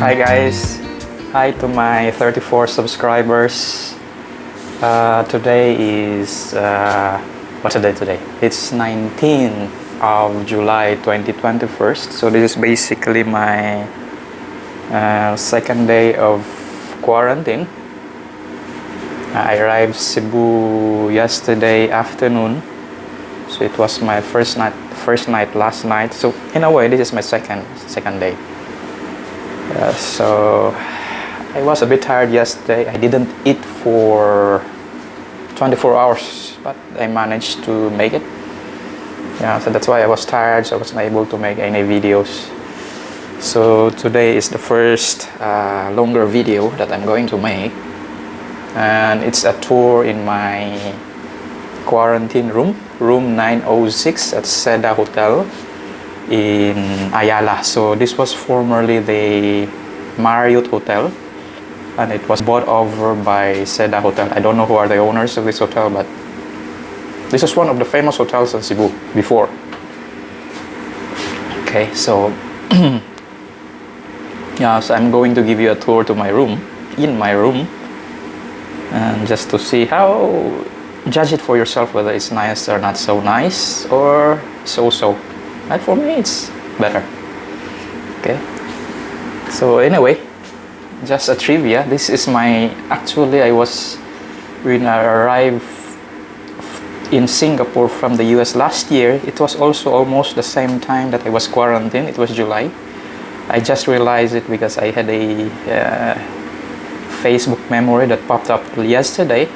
Hi guys, hi to my 34 subscribers. Today is what's the day today? It's 19th of July 2021. So this is basically my second day of quarantine. I arrived Cebu yesterday afternoon, so it was my first night last night. So in a way, this is my second day. So I was a bit tired yesterday. I didn't eat for 24 hours, but I managed to make it. Yeah, so that's why I was tired, so I wasn't able to make any videos. So today is the first longer video that I'm going to make, and it's a tour in my quarantine room 906 at Seda Hotel in Ayala. So this was formerly the Marriott Hotel, and it was bought over by Seda Hotel. I don't know who are the owners of this hotel, but this was one of the famous hotels in Cebu before. Okay, so yeah, so I'm going to give you a tour to my room, and just to see how, judge it for yourself whether it's nice or not so nice, or so-so. And for me, it's better. Okay. So anyway, just a trivia. This is my, actually when I arrived in Singapore from the US last year, it was also almost the same time that I was quarantined. It was July. I just realized it because I had a Facebook memory that popped up yesterday,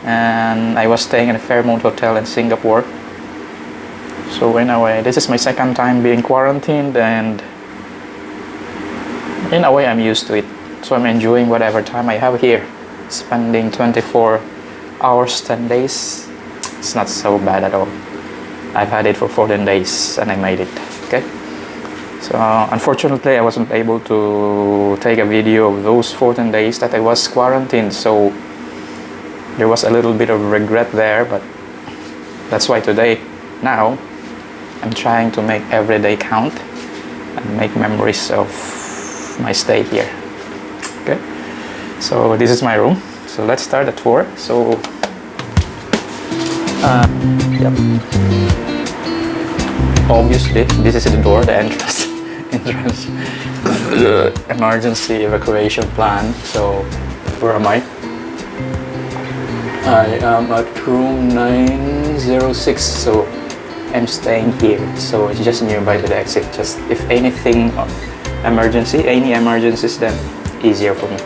and I was staying in a Fairmont Hotel in Singapore. So anyway, this is my second time being quarantined, and in a way I'm used to it. So I'm enjoying whatever time I have here. Spending 24 hours, 10 days, it's not so bad at all. I've had it for 14 days and I made it. Okay. So unfortunately I wasn't able to take a video of those 14 days that I was quarantined. So there was a little bit of regret there, but that's why now I'm trying to make every day count and make memories of my stay here. Okay, so this is my room. So let's start the tour. So yep, obviously this is the door, the entrance emergency evacuation plan. So where am I? I am at room 906, so I'm staying here. So it's just nearby to the exit. Just if anything, any emergencies, then easier for me.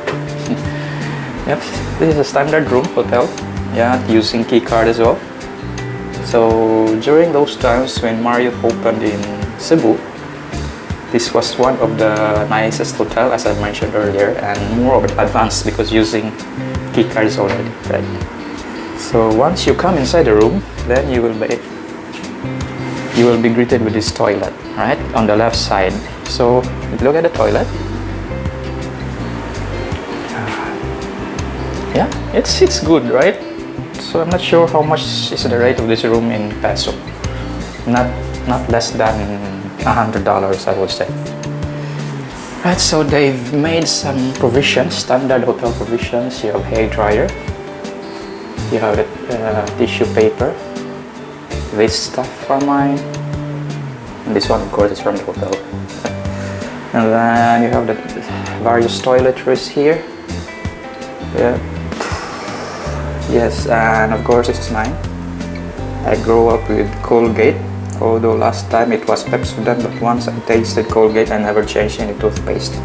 Yep, this is a standard room hotel. Yeah, using key card as well. So during those times when Marriott opened in Cebu, this was one of the nicest hotel, as I mentioned earlier, and more advanced because using key cards already, right? So once you come inside the room, then you will be greeted with this toilet, right, on the left side. So look at the toilet. Yeah, it's good, right? So I'm not sure how much is the rate of this room in peso. Not less than $100, I would say. Right, so they've made some provisions, standard hotel provisions. You have hair dryer. You have the tissue paper. This stuff for mine. And this one, of course, is from the hotel. And then you have the various toiletries here. Yeah. Yes, and of course, this is mine. I grew up with Colgate, although last time it was Pepsodent, but once I tasted Colgate, I never changed any toothpaste.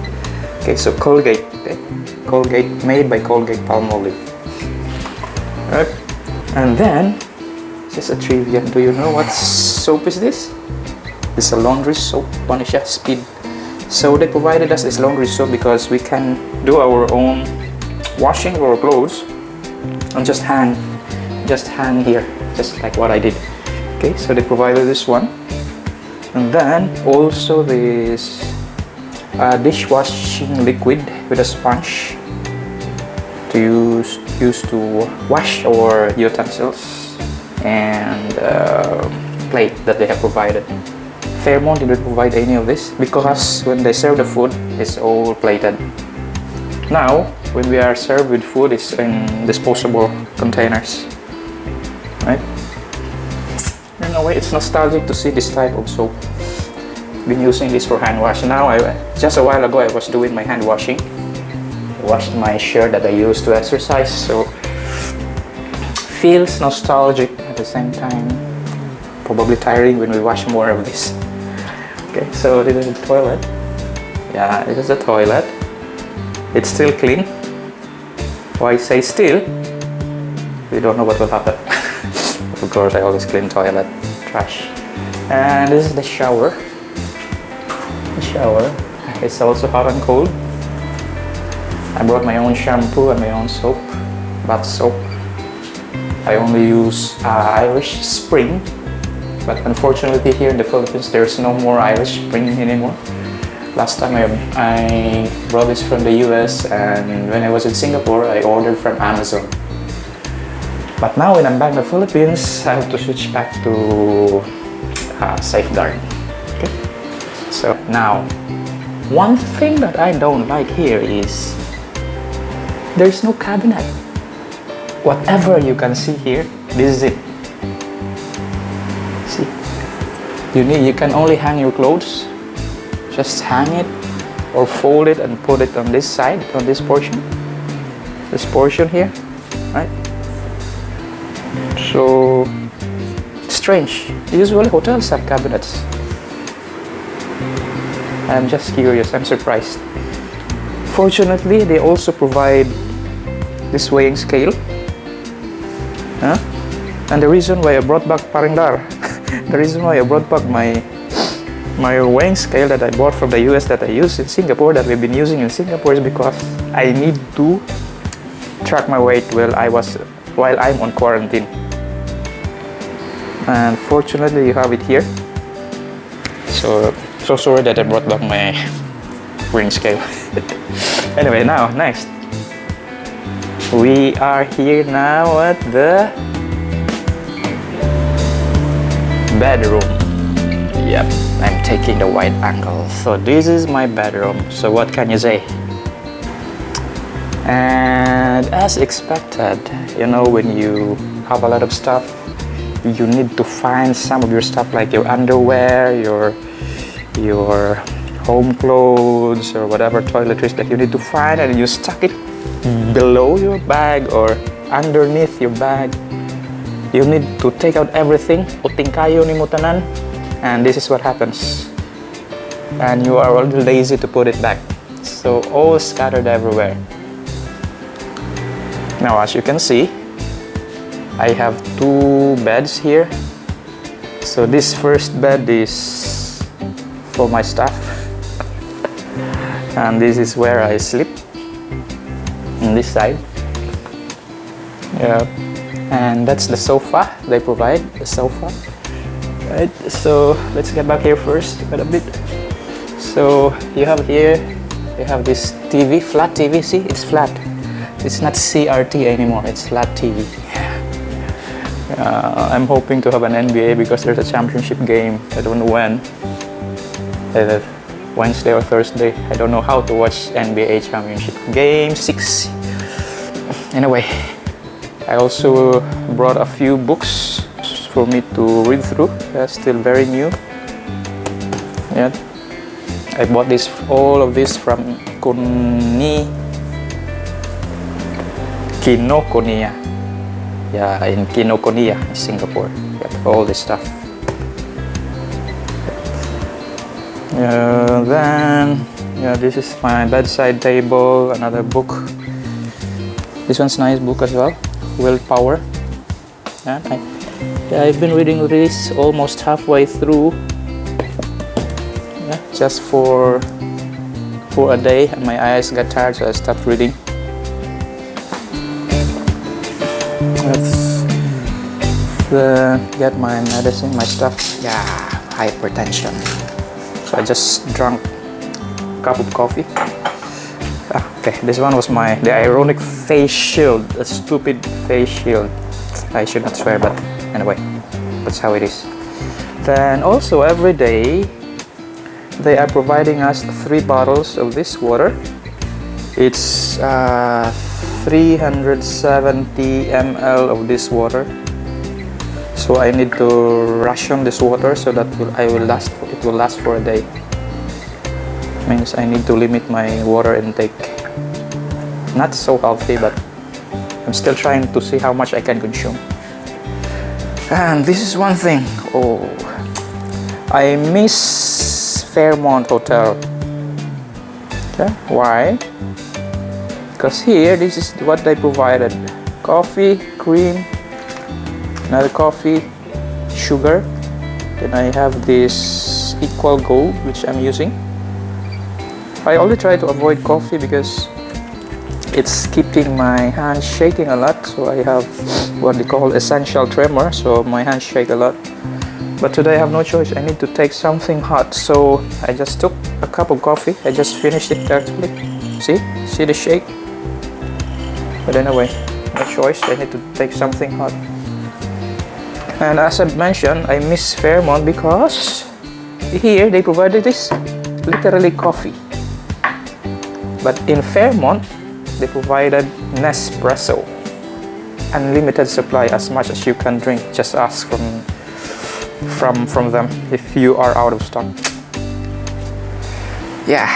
Okay, so Colgate. Okay. Colgate, made by Colgate Palmolive. Right. And then, just a trivia. Do you know what soap is this? It's a laundry soap, Panisha Speed. So they provided us this laundry soap because we can do our own washing of our clothes and just hang here, just like what I did. Okay, so they provided this one, and then also this dishwashing liquid with a sponge to use to wash our utensils and plate that they have provided. Fairmont didn't provide any of this because when they serve the food, it's all plated. Now, when we are served with food, it's in disposable containers, right? In a way, it's nostalgic to see this type of soap. Been using this for hand wash. Now, just a while ago, I was doing my hand washing. I washed my shirt that I used to exercise, so feels nostalgic at the same time. Probably tiring when we wash more of this. Okay, so this is the toilet. Yeah, this is the toilet. It's still clean. Why I say still? We don't know what will happen. Of course, I always clean toilet trash. And this is the shower. The shower. It's also hot and cold. I brought my own shampoo and my own soap, bath soap. I only use Irish Spring, but unfortunately here in the Philippines there's no more Irish Spring anymore. Last time I brought this from the US, and when I was in Singapore I ordered from Amazon. But now when I'm back in the Philippines, I have to switch back to Safeguard. Okay? So now, one thing that I don't like here is there's no cabinet. Whatever you can see here, this is it. See, you can only hang your clothes. Just hang it or fold it and put it on this side, on this portion here, right? So strange. Usually hotels have cabinets. I'm just curious. I'm surprised. Fortunately, they also provide this weighing scale. And the reason why I brought back Parindar, the reason why I brought back my weighing scale that I bought from the US that I use in Singapore, that we've been using in Singapore, is because I need to track my weight while I'm on quarantine. And fortunately, you have it here. So sorry that I brought back my weighing scale. Anyway, now next. We are here now at the bedroom. Yep, I'm taking the wide angle. So this is my bedroom. So what can you say? And as expected, you know, when you have a lot of stuff, you need to find some of your stuff like your underwear, your home clothes, or whatever toiletries that you need to find, and you stuck it below your bag or underneath your bag. You need to take out everything, uting kayo ni mutanan, and this is what happens. And you are already lazy to put it back. So all scattered everywhere. Now as you can see, I have two beds here. So this first bed is for my stuff. And this is where I sleep. On this side. Yeah. And that's the sofa they provide, the sofa. Right, so let's get back here first a bit. So you have here, you have this TV, flat TV, see, it's flat. It's not CRT anymore, it's flat TV. I'm hoping to have an NBA because there's a championship game, I don't know when. Wednesday or Thursday, I don't know how to watch NBA championship game 6. Anyway, I also brought a few books for me to read through. They're still very new. Yeah, I bought all of this from Kinokuniya. Yeah, in Kinokuniya, Singapore. Got all this stuff. Then, yeah, this is my bedside table. Another book. This one's nice book as well. Willpower. Yeah, I've been reading this almost halfway through. Yeah, just for a day, and my eyes got tired, so I stopped reading. Let's get my medicine, my stuff. Yeah, hypertension. So I just drank a cup of coffee. Okay, this one was the ironic face shield, a stupid face shield. I should not swear, but anyway, that's how it is. then also every day they are providing us 3 bottles of this water. It's 370 ml of this water. So I need to ration this water so that it will last for a day. Means I need to limit my water intake. Not so healthy, but I'm still trying to see how much I can consume. And this is one thing. Oh, I miss Fairmont Hotel. Okay, why? Because here, this is what they provided: coffee, cream, another coffee, sugar. Then I have this Equal Gold, which I'm using. I only try to avoid coffee because it's keeping my hands shaking a lot. So I have what they call essential tremor, so my hands shake a lot. But today I have no choice. I need to take something hot, so I just took a cup of coffee. I just finished it actually. See the shake? But anyway, no choice. I need to take something hot. And as I mentioned, I miss Fairmont because here they provided this literally coffee. But in Fairmont, they provided Nespresso, unlimited supply, as much as you can drink. Just ask from them if you are out of stock. Yeah,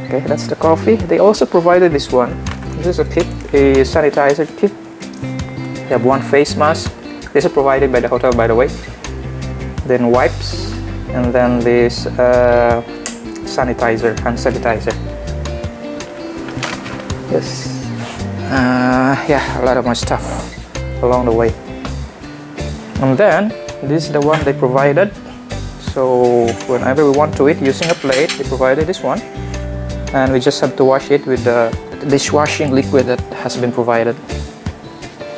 okay, that's the coffee. They also provided this one. This is a kit, a sanitizer kit. They have one face mask. This is provided by the hotel, by the way. Then wipes, and then this sanitizer, hand sanitizer. Yes. Yeah, a lot of my stuff along the way. And then this is the one they provided. So whenever we want to eat using a plate, they provided this one, and we just have to wash it with the dishwashing liquid that has been provided.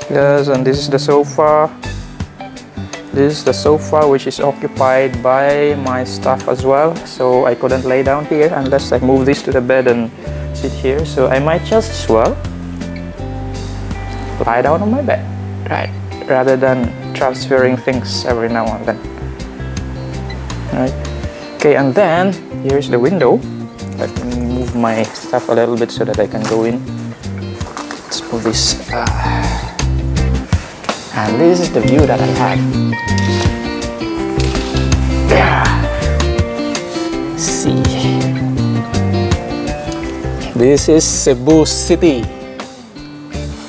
Yes, and this is the sofa. This is the sofa, which is occupied by my stuff as well, so I couldn't lay down here unless I move this to the bed and sit here. So I might just as well lie down on my bed, right, rather than transferring things every now and then. Right. Okay, and then here's the window. Let me move my stuff a little bit so that I can go in. Let's move this. And this is the view that I had. Yeah. See. This is Cebu City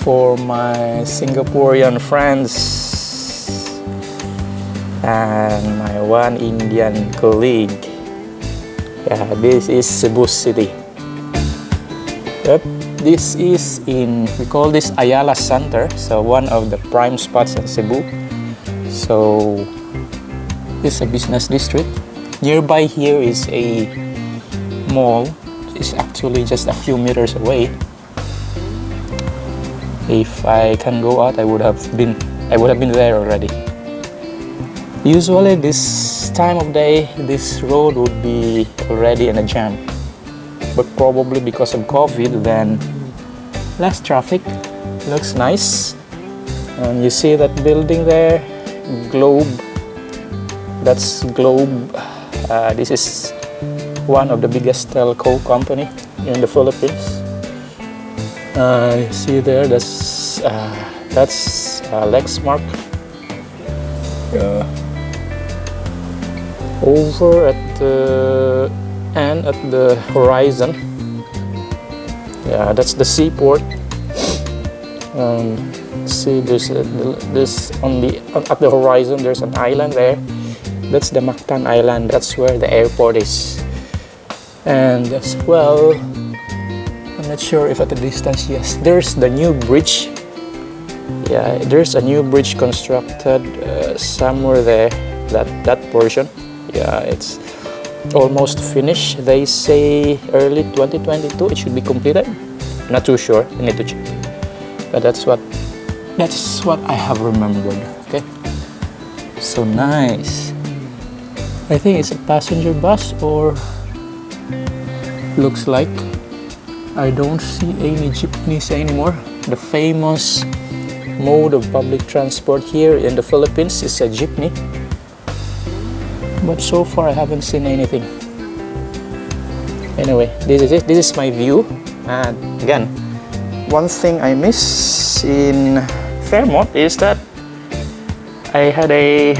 for my Singaporean friends and my one Indian colleague. Yeah, this is Cebu City. Yep, this is we call this Ayala Center, so one of the prime spots in Cebu. So it's a business district. Nearby here is a mall. It's actually just a few meters away. If I can go out, I would have been there already. Usually this time of day, this road would be already in a jam. But probably because of COVID, then less traffic. Looks nice. And you see that building there, Globe. That's Globe. This is one of the biggest telco company in the Philippines. You see there, that's Lexmark. Over at the end, at the horizon, yeah, that's the seaport. See, there's at the horizon. There's an island there. That's the Mactan Island. That's where the airport is. And as well, I'm not sure if at the distance, yes, there's the new bridge. Yeah, there's a new bridge constructed somewhere there. That portion. Yeah, it's almost finished. They say early 2022 it should be completed. Not too sure. I need to check. But that's what I have remembered. Okay. So nice. I think it's a passenger bus, or looks like. I don't see any jeepneys anymore. The famous mode of public transport here in the Philippines is a jeepney. but so far I haven't seen anything. Anyway, this is it. This is my view. And again, one thing I miss in Fairmont is that I had a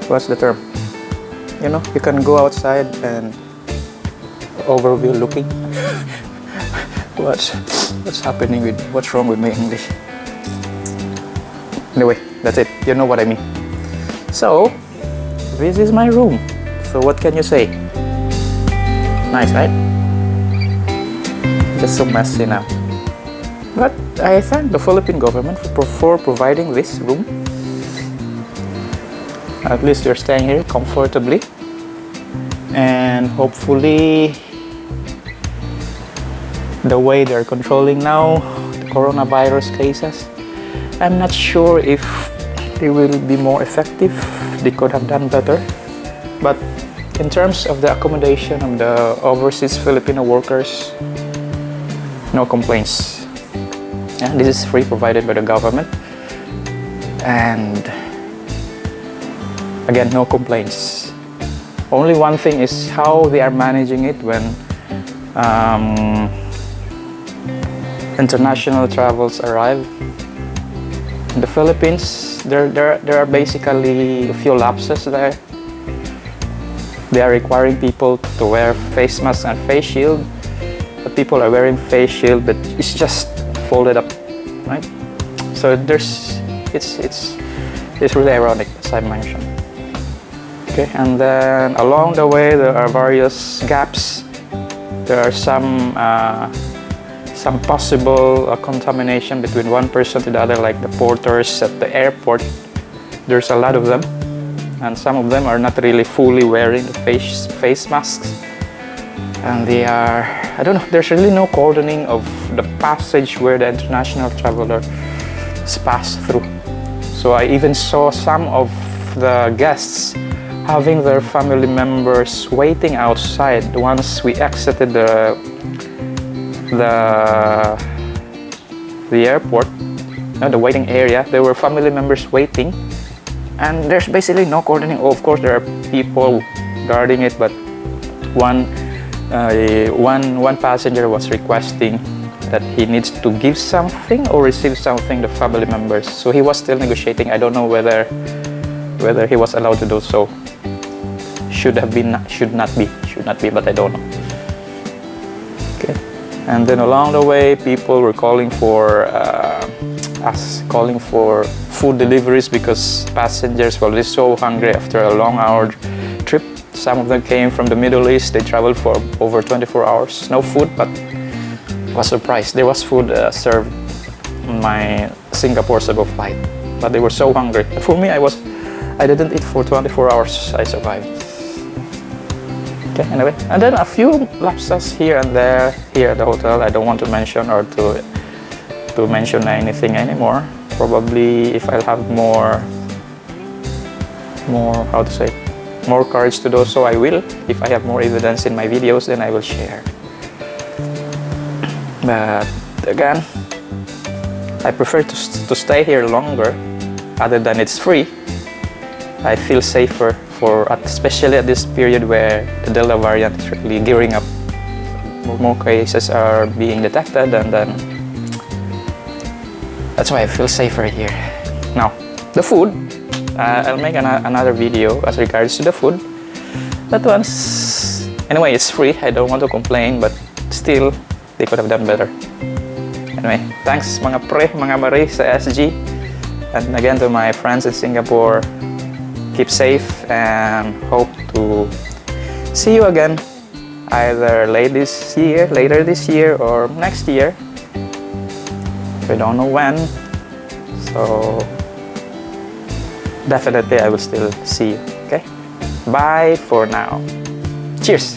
what's the term? You know, you can go outside and overview looking. What's happening with, what's wrong with my English? Anyway, that's it. You know what I mean. So, this is my room. So what can you say? Nice, right? Just so messy now. But I thank the Philippine government for providing this room. At least you're staying here comfortably. And hopefully, the way they're controlling now the coronavirus cases, I'm not sure if they will be more effective. They could have done better. But in terms of the accommodation of the overseas Filipino workers, no complaints. And this is free, provided by the government. And again, no complaints. Only one thing is how they are managing it when international travels arrive. In the Philippines, there are basically a few lapses there. They are requiring people to wear face masks and face shield. But people are wearing face shield, but it's just folded up, right? So it's really ironic, as I mentioned. Okay, and then along the way there are various gaps. There are some possible contamination between one person to the other, like the porters at the airport. There's a lot of them, and some of them are not really fully wearing the face masks, and they are, I don't know, there's really no cordoning of the passage where the international travelers pass through. So I even saw some of the guests having their family members waiting outside once we exited the airport, the waiting area. There were family members waiting, and there's basically no coordinating. Of course, there are people guarding it, but one passenger was requesting that he needs to give something or receive something to family members. So he was still negotiating. I don't know whether he was allowed to do so. Should not be, but I don't know. Okay. And then along the way, people were calling for food deliveries because passengers were so hungry after a long hour trip. Some of them came from the Middle East. They traveled for over 24 hours. No food, but I was surprised. There was food served on my Singapore Cebu flight, but they were so hungry. For me, I didn't eat for 24 hours. I survived. Okay, anyway, and then a few lapses here and there here at the hotel. I don't want to mention or to mention anything anymore. Probably if I'll have more courage to do so, I will. If I have more evidence in my videos, then I will share. But again, I prefer to stay here longer, other than it's free. I feel safer especially at this period where the Delta variant is really gearing up. More cases are being detected, and then that's why I feel safer here. Now, the food, I'll make another video as regards to the food. That one's, anyway, it's free. I don't want to complain, but still, they could have done better. Anyway, thanks mga pre, mga mare sa SG. And again, to my friends in Singapore, keep safe and hope to see you again either later this year or next year. We don't know when, so definitely I will still see you. Okay, bye for now. Cheers.